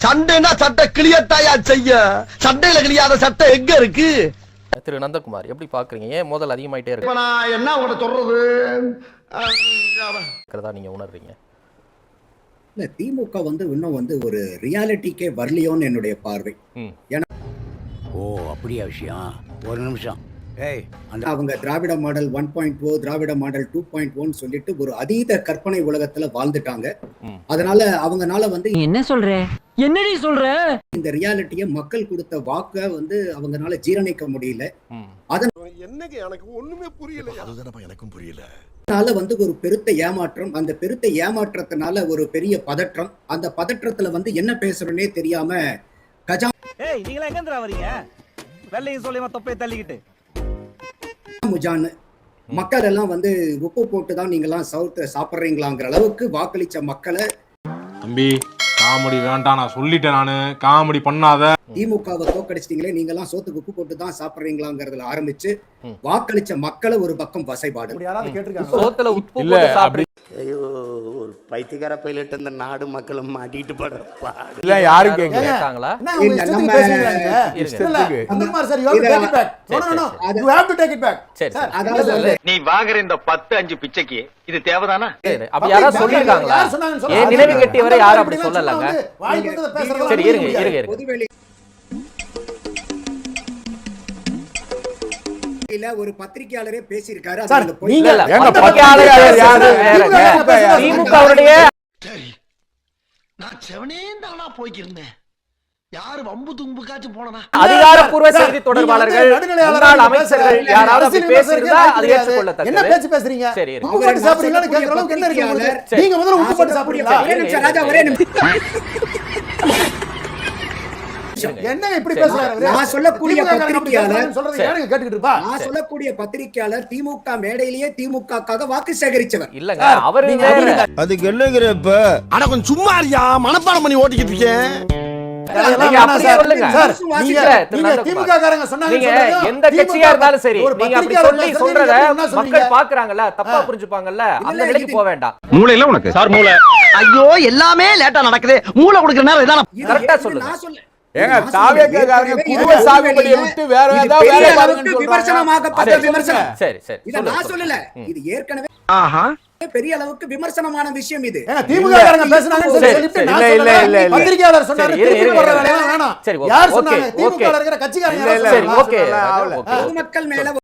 சண்டைனா சட்டை கிளியத்தாயா செய்ய, சண்டையில கிளியாத சட்டை எங்க இருக்கு? திரு நந்தகுமார் எப்படி பாக்குறீங்க? ஏன் மோதல் அதிகமாயிட்டே இருக்கு? நான் என்ன உங்களை சொல்றது நீங்க உணர்றீங்க? இல்ல, திமுக இன்னும் ஒரு ரியாலிட்டிக்கே வரலையோன்னு என்னுடைய பார்வை. ஓ அப்படியா விஷயம்? ஒரு நிமிஷம். அவங்க திராவிட மாடல் 1.0, திராவிட மாடல் 2.1 சொல்லிட்டு ஒரு அதீத கற்பனை உலகத்துல வாழ்ந்துட்டாங்க. அதனால அவங்கனால என்ன சொல்ற? என்னடி சொல்ற? இந்த ரியாலிட்டியை மக்கள் கொடுத்த வாக்க அவங்கனால ஜீரணிக்க முடியல. என்னங்க எனக்கு ஒண்ணுமே புரியல. அதுதானப்பா எனக்கும் புரியல. அதனால ஒரு பெருத்த ஏமாற்றம், அந்த பெருத்த ஏமாற்றத்தினால ஒரு பெரிய பதற்றம், அந்த பதற்றத்துல என்ன பேசுறோன்னே தெரியாம கஜா நீங்களா எங்க வரீங்க? வெள்ளையும் சொல்லி தொப்பையை தள்ளிக்கிட்டு முஜான்னு மக்கள் எல்லாம் உப்பு போட்டுதான் நீங்கெல்லாம் சவுத்த சாப்பிடுறீங்களாங்கிற அளவுக்கு வாக்களிச்ச மக்களை, தம்பி காமெடி வேண்டாம், நான் சொல்லிட்டேன், நானு காமெடி பண்ணாத. திமுகவை தோக்கடிச்சிட்டீங்களே, நீங்க எல்லாம் சோத்துக்கு உப்பு போட்டு தான் சாப்பிடுறீங்களாங்கிறதுல ஆரம்பிச்சு வாக்களிச்ச மக்களை ஒரு பக்கம் வசைபாடு. சோத்துல உப்பு போட்டு சாப்பிடுறீங்க. ஐயோ, ஒரு பைத்தியக்கார பைலட் இந்த நாடு மக்களும் மாட்டிட்டு படுறப்பா. இல்ல யாரும் கேட்கறாங்களா? நீ வாங்குற இந்த 10-5 பிச்சைக்கு இது தேவைதானா? அப்ப யாராவது சொல்லிருக்காங்களா? ஏன் நினைவு கட்டியவரை யாரும் அப்படி சொல்லலங்க? சரி இருங்க. ஒரு பத்திரிகையாளரே பேசியிருக்காரு. திமுகவுடைய நான் செவனேந்தானா போய்க்கிருந்தேன். யாரு வம்பு தும்புக்காச்சும் போனா அதிகாரப்பூர்வ செய்தி தொடர்பாளர்கள், முன்னாள் அமைச்சர்கள் யாராவது அப்படி பேசியிருந்தா அது ஏற்றுக்கொள்ளத்தக்கது. என்ன பேச்சு பேசுறீங்க? சரி உப்பு போட்டு சாப்பிடுறீங்கன்னு கேக்குற அளவுக்கு என்ன இருக்கு உங்களுக்கு? நீங்க முதல்ல உப்பு போட்டு சாப்பிடுறீங்களா? ராஜா ஒரே என்ன இப்படி பேசுறாரு? நான் சொல்லக்கூடிய பத்திரிகையாளர் சொல்றது யாருங்க கேட்டுக்கிட்டு இருப்பா? நான் சொல்லக்கூடிய பத்திரிகையாளர் திமுக மேடையிலேயே திமுகக்காக வாக்கு சேகரிச்சவர் இல்லங்க. அவரு அதுக்கு என்னங்கிறப்ப அட கொஞ்சம் சும்மா இருயா, மனப்பாடம் பண்ணி ஓட்டிக்கிட்டு இருக்கேன். எந்த கட்சியா இருந்தாலும் சரி, நீங்க அப்படி சொல்லி சொல்றத மக்கள் பாக்குறாங்கல்ல, தப்பா புரிஞ்சுப்பாங்கல்ல, அந்த நிலைக்கு போக வேண்டாம். மூளை இல்ல உனக்கு? சார் மூளை. ஐயோ எல்லாமே லேட்டா நடக்குது. மூளை கொடுக்கிற நேரம் இதான. கரெக்ட்டா சொல்லுங்க. ஏங்க தாவேக்காரங்க குருவ சாகுபடியை விட்டு வேற ஏதாவது வேலை பாருங்கன்னு விமர்சனமாகப்பட்ட விமர்சனம். சரி இத நான் சொல்லல, இது ஏற்கனவே பெரிய அளவுக்கு விமர்சனமான விஷயம். இது திமுக காரங்க பேசுனாங்கன்னு சொல்லிட்டு நான் சொல்லல, பத்திரிகையாளர் சொன்னாரு. திருப்பி வர வேலையெல்லாம் வேணாம். யார் சொன்னாங்க? திமுக இருக்கிற கட்சிக்காரங்க. சரி ஓகே. பொதுமக்கள் மேல